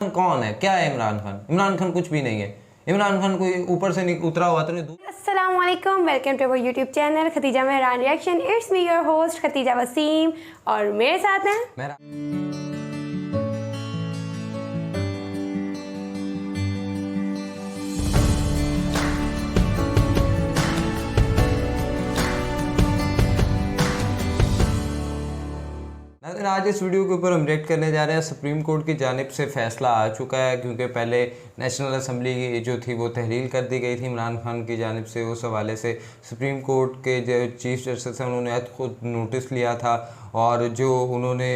कौन है, क्या है इमरान खान? इमरान खान कुछ भी नहीं है। इमरान खान कोई ऊपर से नहीं उतरा हुआ तो नहीं। अस्सलाम वालेकुम, welcome to our YouTube channel Khatija Mehran reaction. It's me your host Khatija Waseem और मेरे साथ हैं मेरा आज इस वीडियो के ऊपर हम रिएक्ट करने जा रहे हैं। सुप्रीम कोर्ट की जानिब से फैसला आ चुका है, क्योंकि पहले नेशनल असम्बली जो थी वो तहलील कर दी गई थी इमरान खान की जानिब से। उस हवाले से सुप्रीम कोर्ट के जो चीफ जस्टिस हैं उन्होंने खुद नोटिस लिया था और जो उन्होंने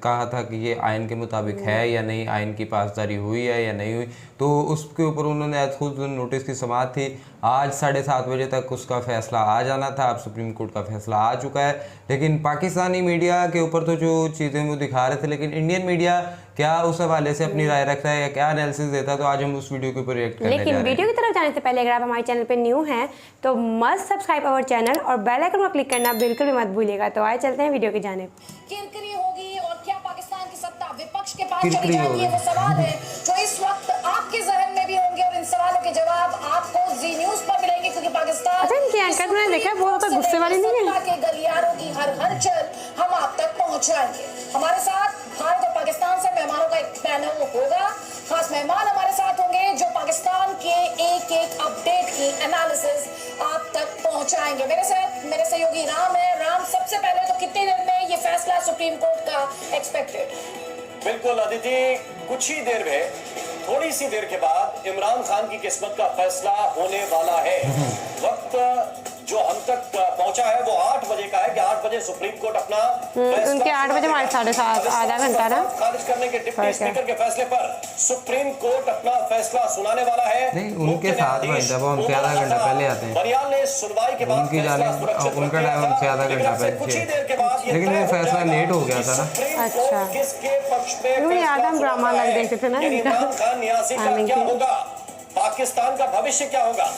कहा था कि ये आइन के मुताबिक है या नहीं, आइन की पासदारी हुई है या नहीं हुई, तो उसके ऊपर उन्होंने खुद नोटिस की समाअत थी। आज 7:30 बजे तक उसका फ़ैसला आ जाना था। अब सुप्रीम कोर्ट का फ़ैसला आ चुका है, लेकिन पाकिस्तानी मीडिया के ऊपर तो जो चीज़ें वो दिखा रहे थे, लेकिन इंडियन मीडिया क्या उस हवाले से अपनी राय रखता है या क्या एनालिसिस देता है, तो आज हम उस वीडियो के ऊपर रिएक्ट करने जा रहे हैं। लेकिन वीडियो की तरफ जाने से पहले अगर आप हमारे चैनल पे न्यू हैं तो मस्ट सब्सक्राइब अवर चैनल और बेल आइकन को क्लिक करना बिल्कुल भी मत भूलिएगा। तो आए चलते हैं वीडियो की जानिब। किरकिरी होगी और क्या पाकिस्तान की सत्ता विपक्ष के पास चली जाएगी, वो सवाल है जो इस वक्त आपके जहन में भी होंगे और इन सवालों के जवाब आपको जी न्यूज़ पर मिलेंगे, क्योंकि पाकिस्तान देखा बहुत तो गुस्से वाली नहीं है के गलियारों की हर हलचल हम आप तक पहुंचाएंगे। हमारे साथ भारत और पाकिस्तान से मेहमानों का एक पैनल होगा। खास मेहमान हमारे साथ होंगे जो पाकिस्तान के एक एक अपडेट की एनालिसिस आप तक पहुंचाएंगे। मेरे सहयोगी राम है। राम, सबसे पहले तो कितनी देर में ये फैसला सुप्रीम कोर्ट का एक्सपेक्टेड? बिल्कुल अदिति, कुछ ही देर में, थोड़ी सी देर के बाद इमरान खान की किस्मत का फैसला होने वाला है। वक्त जो हम तक पहुंचा है वो 8 बजे का है कि 8 बजे सुप्रीम कोर्ट अपना उनके 8 बजे हमारे 7:30 आधा घंटा ना खारिज करने के डिप्टी स्पीकर के फैसले पर सुप्रीम कोर्ट अपना फैसला सुनाने वाला है। नहीं, उनके 7 घंटे, वो हमसे आधा घंटा पहले आते हैं। बरियाल ने सुनवाई के बाद उनकी जानिब उनका टाइम हमसे आधा घंटा पहले, लेकिन वो फैसला लेट हो गया था ना। अच्छा, किसके पक्ष में याद हम ड्रामा लग देखते थे ना इमरान खान नियाज़ी का क्या होगा, पाकिस्तान का भविष्य क्या होगा,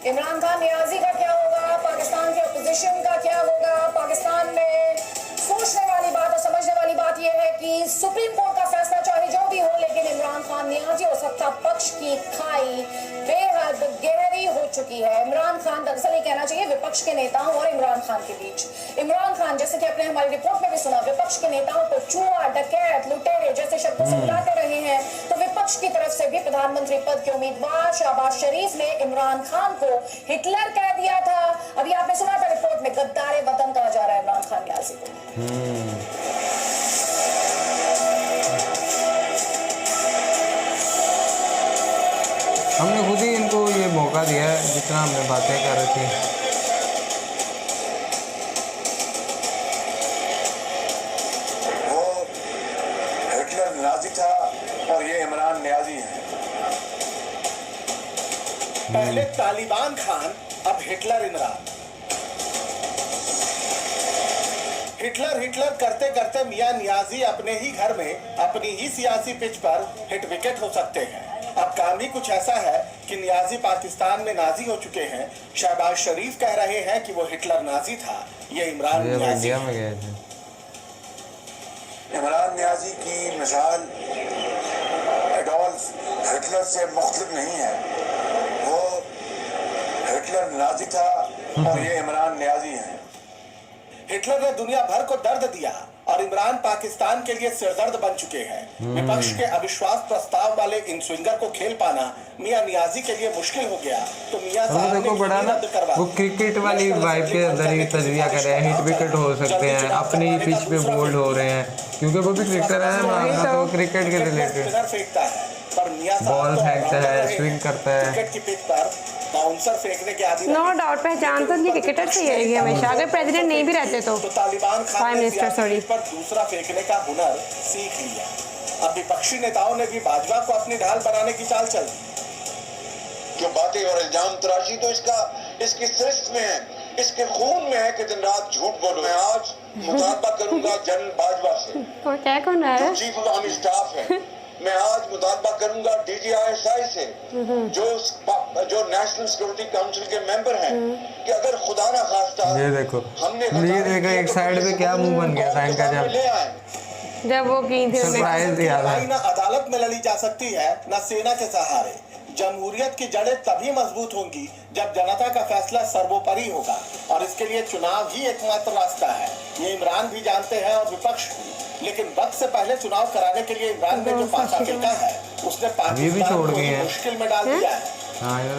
इमरान खान नियाज़ी का क्या होगा, पाकिस्तान के अपोजिशन का क्या होगा। पाकिस्तान में सोचने वाली बात और समझने वाली बात यह है कि सुप्रीम कोर्ट का फैसला चाहे जो भी हो, लेकिन इमरान खान नियाज़ी और सत्ता पक्ष की खाई बेहद गहरी हो चुकी है। इमरान खान, दरअसल ये कहना चाहिए विपक्ष के नेताओं और इमरान खान के बीच। इमरान खान, जैसे कि आपने हमारी रिपोर्ट में भी सुना, विपक्ष के नेताओं को चूहा, डकैत, लुटेरे जैसे शब्दों से बुलाते रहे हैं। तो विपक्ष की तरफ से भी प्रधानमंत्री पद के उम्मीदवार शहबाज शरीफ ने इमरान खान को हिटलर कह दिया था। अभी आपने सुना था रिपोर्ट में गद्दारे वतन कहा जा रहा है इमरान खान नियाज़ी को। हमने खुद ही इनको ये मौका दिया है, जितना हमने बातें कर रही थी। वो हिटलर नाजी था और ये इमरान नियाज़ी है। पहले तालिबान खान, अब हिटलर इमरान। हिटलर करते करते मियां नियाज़ी अपने ही घर में अपनी ही सियासी पिच पर हिट विकेट हो सकते हैं। अब काम ही कुछ ऐसा है कि नियाज़ी पाकिस्तान में नाजी हो चुके हैं। शहबाज शरीफ कह रहे हैं कि वो हिटलर नाजी था, ये इमरान नियाज़ी में गए थे। इमरान नियाज़ी की मिसाल एडोल्फ हिटलर से मुख्तलिफ नहीं है। वो हिटलर नाजी था और ये इमरान नियाज़ी है। हिटलर ने दुनिया भर को दर्द दिया और इमरान पाकिस्तान के लिए सिरदर्द बन चुके हैं। विपक्ष के अविश्वास प्रस्ताव वाले इन स्विंगर को खेल पाना मियां नियाज़ी के लिए मुश्किल हो गया। तो मियां साहब देखो बड़ा ना, वो क्रिकेट वाली वाइब के अंदर ही तजविया कर रहे हैं। हिट विकेट हो सकते हैं, अपनी पिच पे बोल्ड हो रहे हैं, क्योंकि वो भी क्रिकेटर है तो क्रिकेट के रिलेटेड फेंकता है, पर मियां बॉल फेंकता है, स्विंग करता है। क्रिकेट की पिच पर बाउंसर फेंकने के आदि। नो डाउट पहचान तो क्रिकेटर से ही रहेगी हमेशा, अगर प्रेसिडेंट नहीं भी रहते तो तालिबान प्राइम मिनिस्टर सॉरी पर दूसरा फेंकने का हुनर सीख लिया। अब विपक्षी नेताओं ने भी भाजपा को अपनी ढाल बनाने की चाल चल दी। जो बातें और इल्जाम तराशी तो इसकी सृष्ट में है, इसके खून में है कि दिन रात झूठ बोलो। मैं आज मुतालबा करूंगा जनरल बाजवा से, क्या कौन है चीफ ऑफ आर्मी स्टाफ है। मैं आज मुतालबा करूंगा DGISI से, जो नेशनल सिक्योरिटी काउंसिल के मेंबर हैं, कि अगर खुदा ना खास्ता ये देखो एक साइड पे क्या मुंह बन गया था इनका जब ले आए जब वो की थी उन्होंने। सरप्राइज दिया था। लड़ाई न अदालत में लड़ी जा सकती है न सेना के सहारे। जमहूरियत की जड़ें तभी मजबूत होंगी जब जनता का फैसला सर्वोपरि होगा, और इसके लिए चुनाव ही एकमात्र रास्ता है। ये इमरान भी जानते हैं और विपक्ष भी। लेकिन वक्त से पहले चुनाव कराने के लिए इमरान ने जो पासा फेंका है उसने पाकिस्तान को ही मुश्किल में डाल दिया है।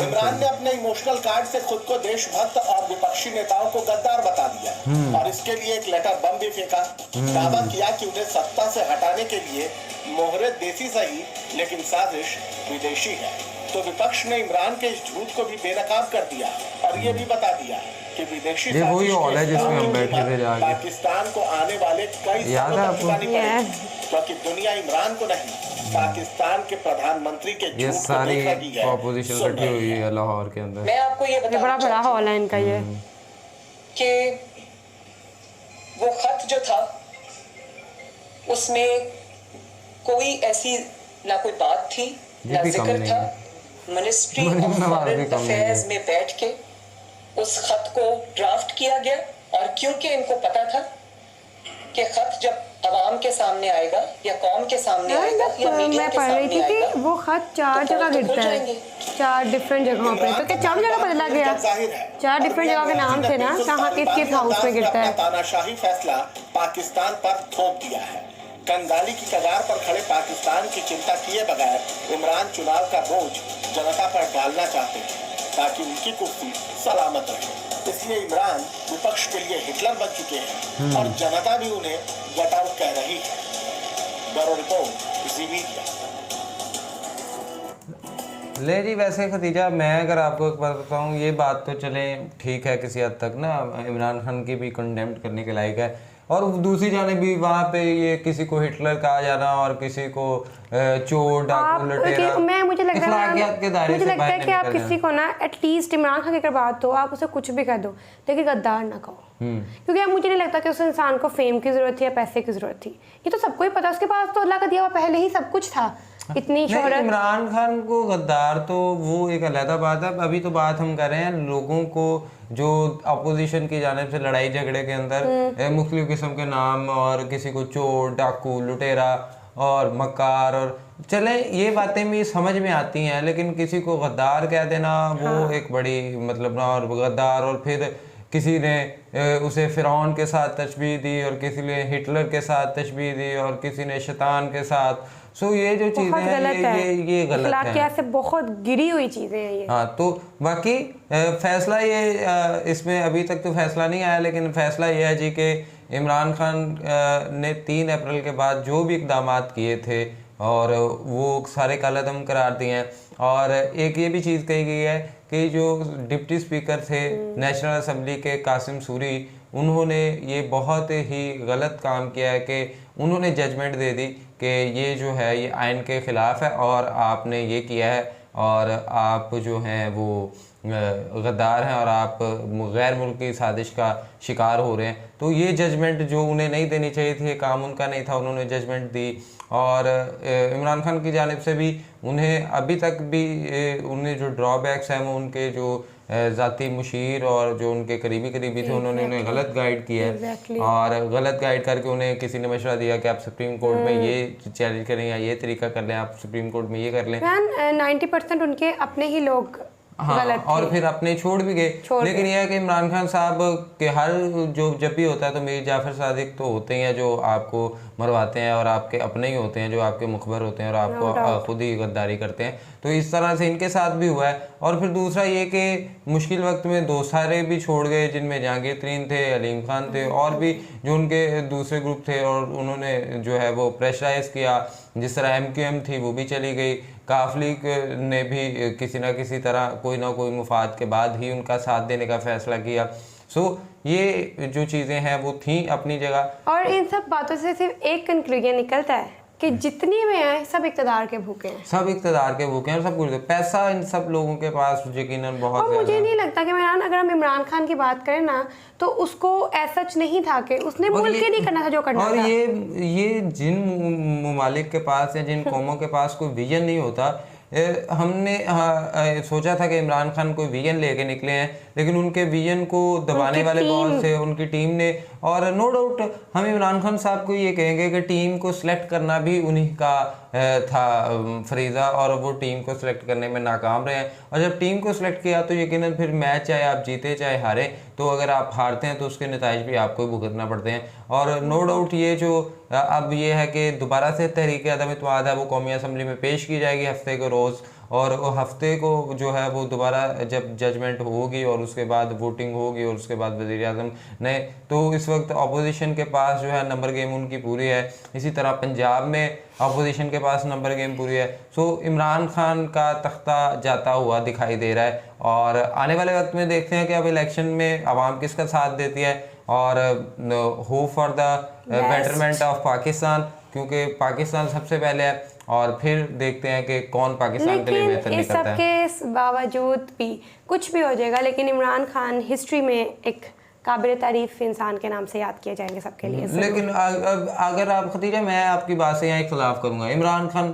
इमरान ने अपने इमोशनल कार्ड से खुद को देशभक्त और विपक्षी नेताओं को गद्दार बता दिया, और इसके लिए एक लेटर बम भी फेंका। दावा किया कि उन्हें सत्ता से हटाने के लिए मोहरे देसी सही लेकिन साजिश विदेशी है। तो विपक्ष ने इमरान के इस झूठ को भी बेनकाब कर दिया और ये भी बता दिया कि विदेशी ये वही हॉल है जिसमें हम बैठे थे जाके। पाकिस्तान को आने वाले कई सालों तक चुकानी पड़ेगी, क्योंकि दुनिया इमरान को नहीं पाकिस्तान के प्रधानमंत्री के ये झूठ को सारी देख रही है, ऑपोजिशन सुन इकट्ठी रही हुई है। है लाहौर के अंदर। मैं आपको ये ये बड़ा बताना बड़ा हॉल है इनका ये। कि वो खत जो था उसमें कोई ऐसी ना कोई बात थी ये ना भी कम जिक्र नहीं था। है। मिनिस्ट्री मरीम ऑफ नवाज भी फॉरेन कम नहीं है। अफेयर्स में बैठ के उस खत को ड्राफ्ट किया गया, और क्योंकि इनको पता था कि खत जब अवाम के सामने आएगा या कौम के सामने आएगा या मीडिया मैं के पढ़ रही सामने थी आएगा कि वो खत 4 तो जगह तो गिरता खुल है, जाएंगे। 4 डिफरेंट जगहों पे। तो क्या 4 जगह बदला गया? 4 डिफरेंट जगह के नाम थे ना, कहाँ किस हाउस में गिरता है। तानाशाही फैसला पाकिस्तान पर थोप दिया है। कंगाली की कगार पर खड़े पाकिस्तान की चिंता किए बगैर इमरान चुनाव का बोझ जनता पर डालना चाहते हैं ताकि उनकी कुर्सी सलामत रहे। इसलिए इमरान विपक्ष के लिए हिटलर बन चुके हैं और जनता भी उन्हें गेट आउट कह रही है। ब्यूरो रिपोर्ट जी मीडिया। ले जी, वैसे खतीजा मैं अगर आपको एक बात बताऊँ, ये बात तो चले ठीक है किसी हद तक ना, इमरान खान की भी कंडेम्ड करने के लायक है। और दूसरी जाने भी वहाँ पे ये किसी को हिटलर कहा जाना और किसी को चोर डाकू लुटेरा, मुझे लगता इखलाकियात के दायरे है, मुझे से लगता है बाहर कि आप निकल किसी जाना। को ना एटलीस्ट इमरान खान की अगर बात हो आप उसे कुछ भी कह दो, लेकिन गद्दार ना कहो। क्योंकि अब मुझे नहीं लगता कि उस इंसान को फेम की जरूरत थी या पैसे की जरूरत थी। ये तो सबको ही पता, उसके पास तो अल्लाह का दिया हुआ पहले ही सब कुछ था, इतनी नहीं, शोहरत। इमरान खान को गद्दार तो वो एक अलग बात है। अभी तो बात हम कर रहे हैं लोगों को जो अपोजिशन की जानिब से लड़ाई झगड़े के अंदर मुख्तलिफ किस्म के नाम, और किसी को चोर डाकू लुटेरा और मकार, और चले ये बातें भी समझ में आती हैं, लेकिन किसी को गद्दार कह देना वो एक बड़ी मतलब ना, और गद्दार, और फिर किसी ने उसे फिरौन के साथ तशबीह दी और किसी ने हिटलर के साथ तशबीह दी और किसी ने शैतान के साथ। सो ये जो चीज़ें हैं ये गलत है, इखलाकियात से बहुत गिरी हुई चीज़ें हैं ये। हाँ, तो बाकी फैसला ये इसमें अभी तक तो फैसला नहीं आया, लेकिन फैसला ये है जी कि इमरान खान ने 3 अप्रैल के बाद जो भी इक़दाम किए थे और वो सारे कलअदम करार दिए हैं। और एक ये भी चीज़ कही गई है कि जो डिप्टी स्पीकर थे नेशनल असम्बली के कासिम सूरी, उन्होंने ये बहुत ही गलत काम किया है कि उन्होंने जजमेंट दे दी कि ये जो है ये आइन के ख़िलाफ़ है और आपने ये किया है और आप जो हैं वो गद्दार हैं और आप गैर मुल्की साजिश का शिकार हो रहे हैं। तो ये जजमेंट जो उन्हें नहीं देनी चाहिए थी, काम उनका नहीं था, उन्होंने जजमेंट दी। और इमरान खान की जानिब से भी उन्हें अभी तक भी उन्हें जो ड्रॉबैक्स हैं वो उनके जो ज़ाती मुशीर और जो उनके करीबी थे उन्होंने उन्हें गलत गाइड किया है। और गलत गाइड करके उन्हें किसी ने मशवरा दिया कि आप सुप्रीम कोर्ट में ये चैलेंज करें या ये तरीका कर लें, आप सुप्रीम कोर्ट में ये कर लें। 90% उनके अपने ही लोग हाँ, और फिर अपने छोड़ भी गए। लेकिन यह है कि इमरान खान साहब के हर जब भी होता है तो मीर जाफर सादिक तो होते हैं जो आपको मरवाते हैं और आपके अपने ही होते हैं जो आपके मुखबर होते हैं और आपको खुद ही गद्दारी करते हैं। तो इस तरह से इनके साथ भी हुआ है। और फिर दूसरा ये कि मुश्किल वक्त में 2 सारे भी छोड़ गए, जिनमें जहांगीर तरीन थे, अलीम खान थे और भी जो उनके दूसरे ग्रुप थे, और उन्होंने जो है वो प्रेशराइज किया। जिस तरह MQM थी वो भी चली गई, काफली ने भी किसी ना किसी तरह कोई ना कोई मुफाद के बाद ही उनका साथ देने का फैसला किया। सो ये जो चीज़ें हैं वो थी अपनी जगह। और इन सब बातों से सिर्फ एक कंक्लूजन निकलता है कि जितनी में आए सब इक़्तिदार के भूखे हैं, सब इक़्तिदार के भूखे हैं और सब कुछ पैसा इन सब लोगों के पास यकीनन बहुत। और मुझे नहीं लगता कि अगर हम इमरान खान की बात करें ना तो उसको ऐसा नहीं था कि उसने मुल्क के नहीं करना था जो करना था। और ये जिन ममालिक के पास या जिन कौमों के पास कोई विजन नहीं होता, हमने सोचा था कि इमरान खान कोई विजन लेके निकले हैं, लेकिन उनके विजन को दबाने वाले बहुत से उनकी टीम ने और नो डाउट हम इमरान खान साहब को ये कहेंगे कि टीम को सिलेक्ट करना भी उन्हीं का था फरीज़ा, और वो टीम को सिलेक्ट करने में नाकाम रहे हैं। और जब टीम को सिलेक्ट किया तो यकीनन फिर मैच चाहे आप जीते चाहे हारे, तो अगर आप हारते हैं तो उसके नताइज भी आपको भुगतना पड़ते हैं। और नो डाउट ये जो अब ये है कि दोबारा से तहरीक अदम इत्तेमाद है वो कौमी असम्बली में पेश की जाएगी हफ्ते को रोज़, और वो हफ्ते को जो है वो दोबारा जब जजमेंट होगी और उसके बाद वोटिंग होगी और उसके बाद वज़ीर आज़म नए, तो इस वक्त अपोजिशन के पास जो है नंबर गेम उनकी पूरी है। इसी तरह पंजाब में अपोजिशन के पास नंबर गेम पूरी है। सो इमरान खान का तख्ता जाता हुआ दिखाई दे रहा है, और आने वाले वक्त में देखते हैं कि अब इलेक्शन में आवाम किसका साथ देती है, और hope for the betterment of Pakistan, क्योंकि पाकिस्तान सबसे पहले है, और फिर देखते हैं कि कौन पाकिस्तान के लिए बेहतर लेकिन इस निकलता है। सबके बावजूद भी कुछ भी हो जाएगा, लेकिन इमरान खान हिस्ट्री में एक काबिल तारीफ इंसान के नाम से याद किए जाएंगे सबके लिए। लेकिन अगर आप खतीजा, मैं आपकी बात से यहाँ इख्तलाफ करूंगा। इमरान खान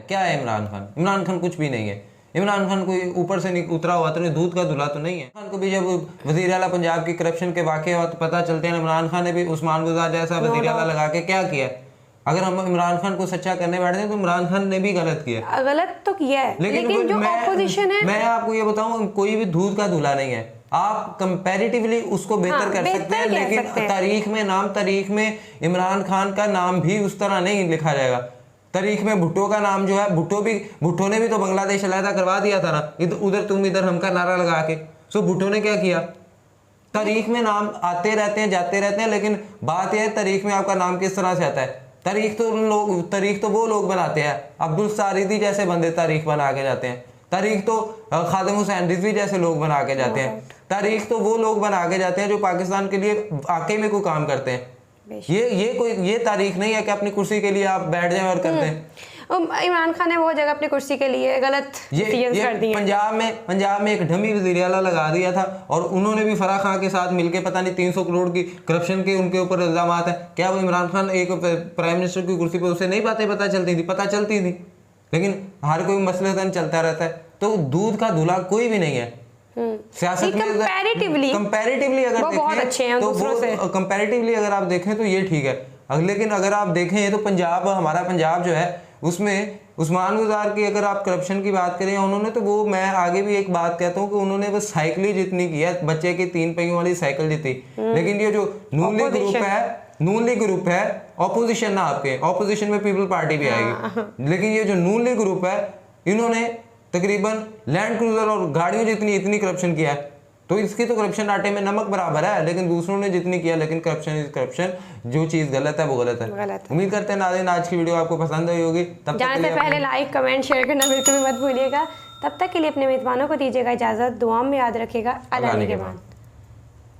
क्या है? इमरान खान कुछ भी नहीं है। इमरान खान कोई ऊपर से नहीं उतरा हुआ, तो नहीं दूध का धुला तो नहीं है। खान को भी जब वज़ीर आला पंजाब की करप्शन के वाक़े पता चलते हैं, इमरान खान ने भी उस्मान गुजार जैसा वज़ीर आला लगा के क्या किया। अगर हम इमरान खान को सच्चा करने बैठते हैं तो इमरान खान ने भी गलत किया। गलत तो किया है, लेकिन जो ऑपोजिशन है, मैं आपको ये बताऊं, कोई भी दूध का धुला नहीं है। आप कंपैरेटिवली उसको बेहतर कर सकते हैं, लेकिन तारीख में इमरान खान का नाम भी उस तरह नहीं लिखा जाएगा। तारीख में भुट्टो का नाम जो है, भुट्टो ने भी तो बांग्लादेश अलहदा करवा दिया था ना, उधर तुम इधर हमका नारा लगा के। सो भुट्टो ने क्या किया? तारीख में नाम आते रहते हैं जाते रहते हैं, लेकिन बात यह है तारीख में आपका नाम किस तरह से आता है। तारीख तो वो लोग बनाते हैं, अब्दुल सारिदी जैसे बंदे तारीख बना के जाते हैं। तारीख तो खादिम हुसैन रिजवी जैसे लोग बना के जाते हैं। तारीख तो वो लोग बना के जाते हैं जो पाकिस्तान के लिए वाकई में कोई काम करते हैं। ये तारीख नहीं है कि अपनी कुर्सी के लिए आप बैठ जाएं और करते हैं। इमरान खान ने बहुत जगह अपनी कुर्सी के लिए गलत डिसीजंस कर दिए। पंजाब में एक डमी वज़ीर आला लगा दिया था, और उन्होंने भी फराह खान के साथ मिलके पता नहीं 300 करोड़ की करप्शन के उनके ऊपर इल्जाम है। क्या वो इमरान खान एक प्राइम मिनिस्टर की कुर्सी पर उसे नहीं बातें पता चलती थी, लेकिन हर कोई मसले चलता रहता है। तो दूध का धुला कोई भी नहीं है सियासत में। कंपैरेटिवली अगर देखें तो वो कंपैरेटिवली अगर आप देखें तो ये ठीक है, लेकिन अगर आप देखें तो हमारा पंजाब जो है उसमें उस्मान गुजार की अगर आप करप्शन की बात करें उन्होंने, तो वो मैं आगे भी एक बात कहता हूँ कि उन्होंने वो साइकिल ही जितनी की है, बच्चे की 3 पहियों वाली साइकिल जीती। लेकिन ये जो नून लीग ग्रुप है ऑपोजिशन ना, आपके ऑपोजिशन में पीपल पार्टी भी आएगी, लेकिन ये जो नून लीग ग्रुप है इन्होंने तकरीबन लैंड क्रूजर और गाड़ियों जितनी इतनी करप्शन किया है। तो इसकी तो करप्शन आटे में नमक बराबर है, लेकिन दूसरों ने जितनी किया, लेकिन करप्शन इज करप्शन, जो चीज़ गलत है वो गलत है। उम्मीद करते हैं नाज़रीन आज की वीडियो आपको पसंद आई होगी। तब जाने से पहले लाइक कमेंट शेयर करना बिल्कुल भी मत भूलिएगा। तब तक के लिए अपने मेज़बानों को दीजिएगा इजाज़त, दुआ में याद रखिएगा। अल्लाह के बाद।